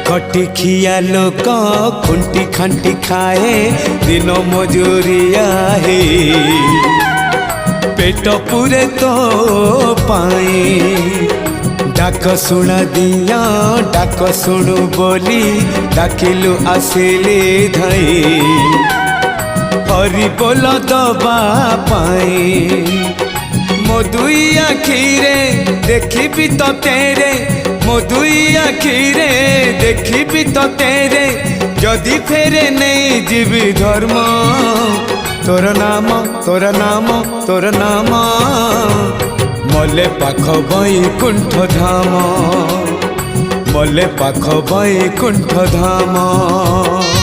खटी खिया लोक खुंटी खंटी खाए दिन मजूरिया है पेट पूरे तो पाए डाक शुणा दिया डाक शुणु बोली डाकिलु आसिले धाई हरि बोल दबा पाए मो दुई आखिरे देखी तो तेरे मो दुई आखिरे देखी तो तेरे जदि फेरे नहीं जीवी धर्म तोर नाम तोर नाम तोर नाम मले पाख बैकुंठ धाम मले पाख बैकुंठ धाम।